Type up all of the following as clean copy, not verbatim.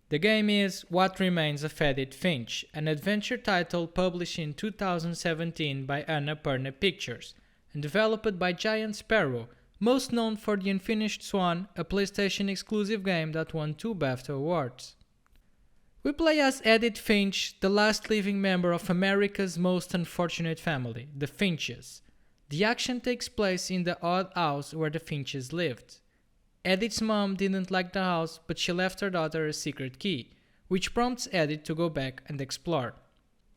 The game is What Remains of Edith Finch, an adventure title published in 2017 by Annapurna Pictures and developed by Giant Sparrow, most known for the Unfinished Swan, a PlayStation exclusive game that won 2 BAFTA awards. We play as Edith Finch, the last living member of America's most unfortunate family, the Finches. The action takes place in the odd house where the Finches lived. Edith's mom didn't like the house, but she left her daughter a secret key, which prompts Edith to go back and explore.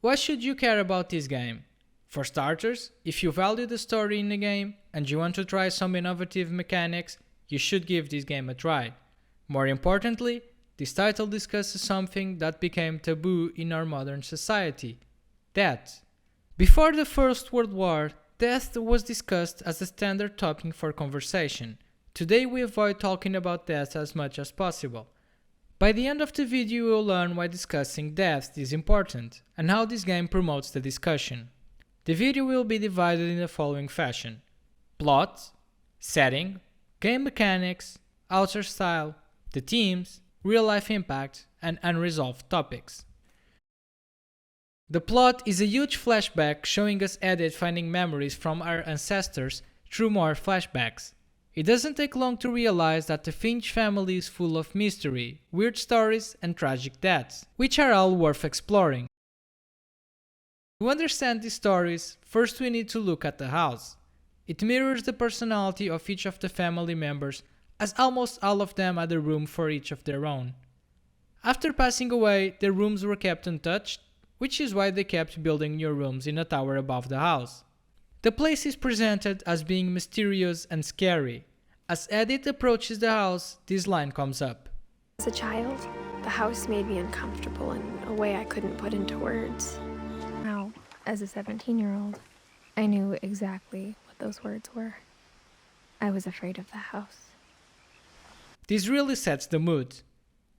Why should you care about this game? For starters, if you value the story in the game and you want to try some innovative mechanics, you should give this game a try. More importantly, this title discusses something that became taboo in our modern society: death. Before the First World War, death was discussed as a standard topic for conversation. Today we avoid talking about death as much as possible. By the end of the video you will learn why discussing death is important and how this game promotes the discussion. The video will be divided in the following fashion: plot, setting, game mechanics, author style, the themes, real-life impact, and unresolved topics. The plot is a huge flashback showing us Edith finding memories from our ancestors through more flashbacks. It doesn't take long to realize that the Finch family is full of mystery, weird stories, and tragic deaths, which are all worth exploring. To understand these stories, first we need to look at the house. It mirrors the personality of each of the family members, as almost all of them had a room for each of their own. After passing away, their rooms were kept untouched, which is why they kept building new rooms in a tower above the house. The place is presented as being mysterious and scary. As Edith approaches the house, this line comes up. As a child, the house made me uncomfortable in a way I couldn't put into words. Now, as a 17-year-old, I knew exactly what those words were. I was afraid of the house. This really sets the mood.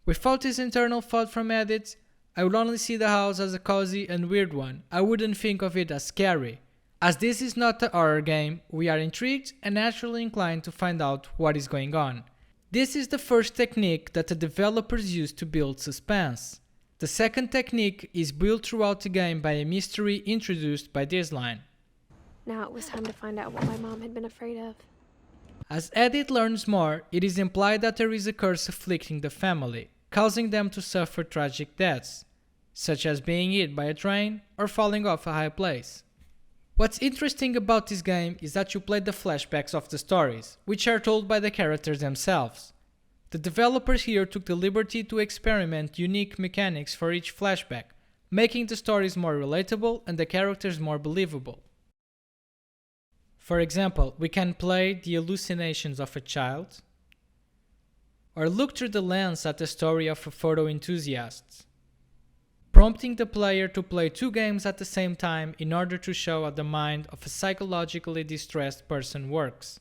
Without this internal thought from Edith, I would only see the house as a cozy and weird one. I wouldn't think of it as scary. As this is not a horror game, we are intrigued and naturally inclined to find out what is going on. This is the first technique that the developers use to build suspense. The second technique is built throughout the game by a mystery introduced by this line. Now it was time to find out what my mom had been afraid of. As Edith learns more, it is implied that there is a curse afflicting the family, causing them to suffer tragic deaths, such as being hit by a train or falling off a high place. What's interesting about this game is that you play the flashbacks of the stories, which are told by the characters themselves. The developers here took the liberty to experiment unique mechanics for each flashback, making the stories more relatable and the characters more believable. For example, we can play the hallucinations of a child, or look through the lens at the story of a photo enthusiast, prompting the player to play 2 games at the same time in order to show how the mind of a psychologically distressed person works.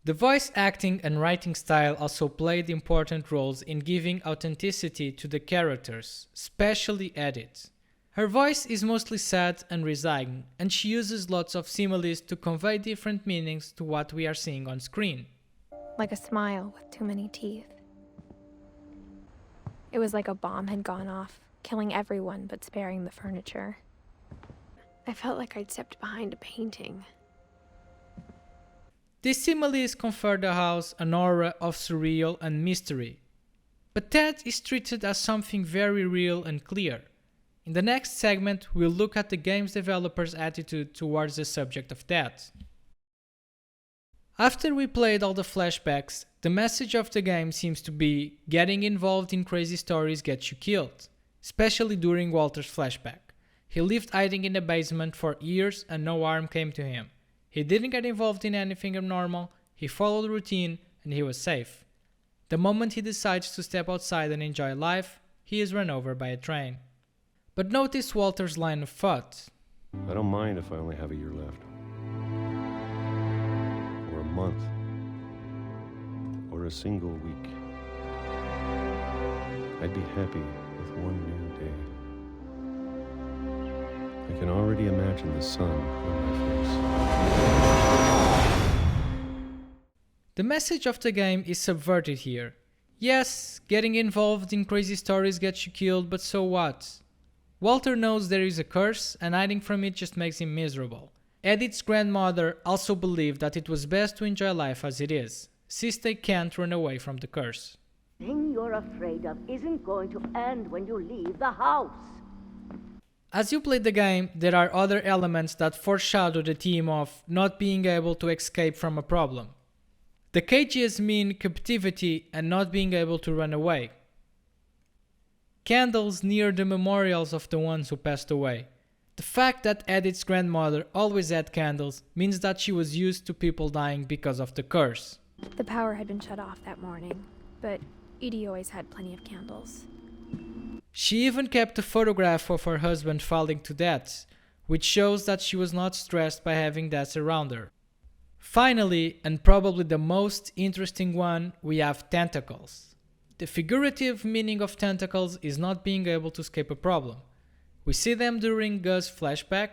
The voice acting and writing style also played important roles in giving authenticity to the characters, especially Edith. Her voice is mostly sad and resigned, and she uses lots of similes to convey different meanings to what we are seeing on screen. Like a smile with too many teeth. It was like a bomb had gone off, killing everyone but sparing the furniture. I felt like I'd stepped behind a painting. These similes confer the house an aura of surreal and mystery. But death is treated as something very real and clear. In the next segment, we'll look at the game's developers' attitude towards the subject of death. After we played all the flashbacks, the message of the game seems to be getting involved in crazy stories gets you killed, especially during Walter's flashback. He lived hiding in the basement for years and no harm came to him. He didn't get involved in anything abnormal, he followed routine and he was safe. The moment he decides to step outside and enjoy life, he is run over by a train. But notice Walter's line of thought. I don't mind if I only have a year left. Or a month. Or a single week. I'd be happy with one new day. I can already imagine the sun on my face. The message of the game is subverted here. Yes, getting involved in crazy stories gets you killed, but so what? Walter knows there is a curse, and hiding from it just makes him miserable. Edith's grandmother also believed that it was best to enjoy life as it is, since they can't run away from the curse. The thing you're afraid of isn't going to end when you leave the house. As you play the game, there are other elements that foreshadow the theme of not being able to escape from a problem. The cages mean captivity and not being able to run away. Candles near the memorials of the ones who passed away. The fact that Edith's grandmother always had candles means that she was used to people dying because of the curse. The power had been shut off that morning, but Edie always had plenty of candles. She even kept a photograph of her husband falling to death, which shows that she was not stressed by having death around her. Finally, and probably the most interesting one, we have tentacles. The figurative meaning of tentacles is not being able to escape a problem. We see them during Guz's flashback,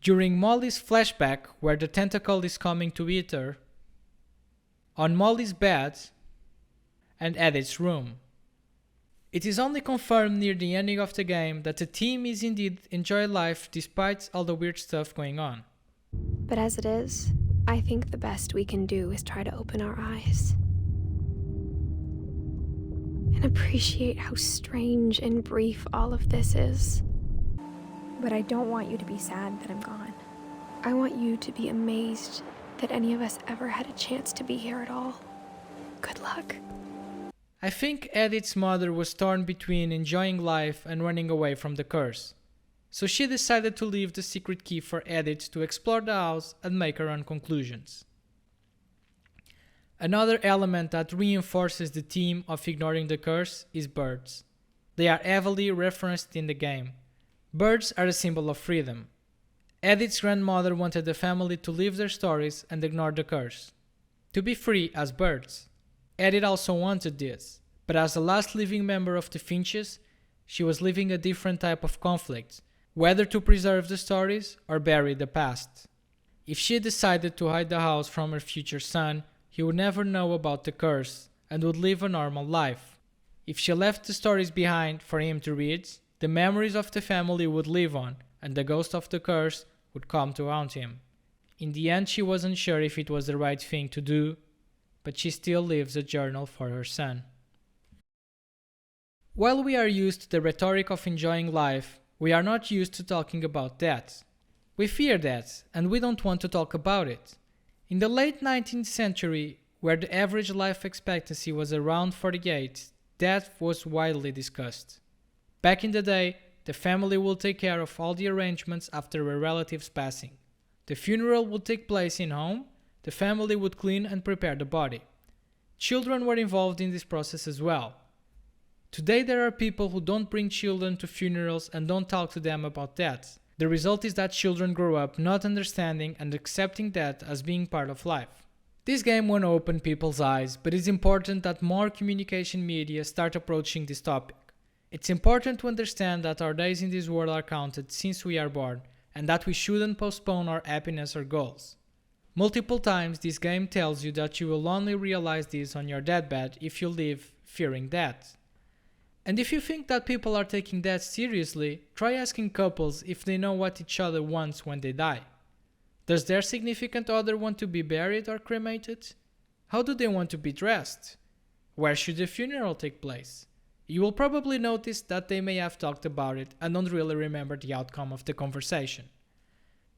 during Molly's flashback where the tentacle is coming to eat her, on Molly's bed, and Edith's room. It is only confirmed near the ending of the game that the theme is indeed enjoy life despite all the weird stuff going on. But as it is, I think the best we can do is try to open our eyes and appreciate how strange and brief all of this is. But I don't want you to be sad that I'm gone. I want you to be amazed that any of us ever had a chance to be here at all. Good luck. I think Edith's mother was torn between enjoying life and running away from the curse. So she decided to leave the secret key for Edith to explore the house and make her own conclusions. Another element that reinforces the theme of ignoring the curse is birds. They are heavily referenced in the game. Birds are a symbol of freedom. Edith's grandmother wanted the family to live their stories and ignore the curse. To be free as birds. Edith also wanted this, but as the last living member of the Finches, she was living a different type of conflict, whether to preserve the stories or bury the past. If she decided to hide the house from her future son, he would never know about the curse and would live a normal life. If she left the stories behind for him to read, the memories of the family would live on and the ghost of the curse would come to haunt him. In the end, she wasn't sure if it was the right thing to do, but she still leaves a journal for her son. While we are used to the rhetoric of enjoying life, we are not used to talking about death. We fear death, and we don't want to talk about it. In the late 19th century, where the average life expectancy was around 48, death was widely discussed. Back in the day, the family would take care of all the arrangements after a relative's passing. The funeral would take place in home, the family would clean and prepare the body. Children were involved in this process as well. Today there are people who don't bring children to funerals and don't talk to them about death. The result is that children grow up not understanding and accepting death as being part of life. This game won't open people's eyes, but it's important that more communication media start approaching this topic. It's important to understand that our days in this world are counted since we are born, and that we shouldn't postpone our happiness or goals. Multiple times this game tells you that you will only realize this on your deathbed if you live fearing death. And if you think that people are taking death seriously, try asking couples if they know what each other wants when they die. Does their significant other want to be buried or cremated? How do they want to be dressed? Where should the funeral take place? You will probably notice that they may have talked about it and don't really remember the outcome of the conversation.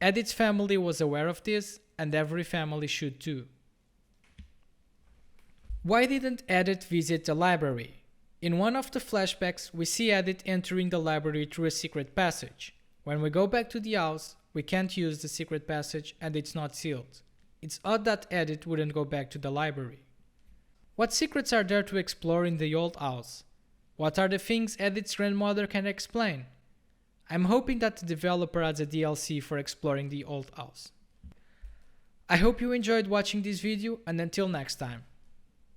Edith's family was aware of this, and every family should too. Why didn't Edith visit the library? In one of the flashbacks, we see Edith entering the library through a secret passage. When we go back to the house, we can't use the secret passage and it's not sealed. It's odd that Edith wouldn't go back to the library. What secrets are there to explore in the old house? What are the things Edith's grandmother can explain? I'm hoping that the developer adds a DLC for exploring the old house. I hope you enjoyed watching this video, and until next time.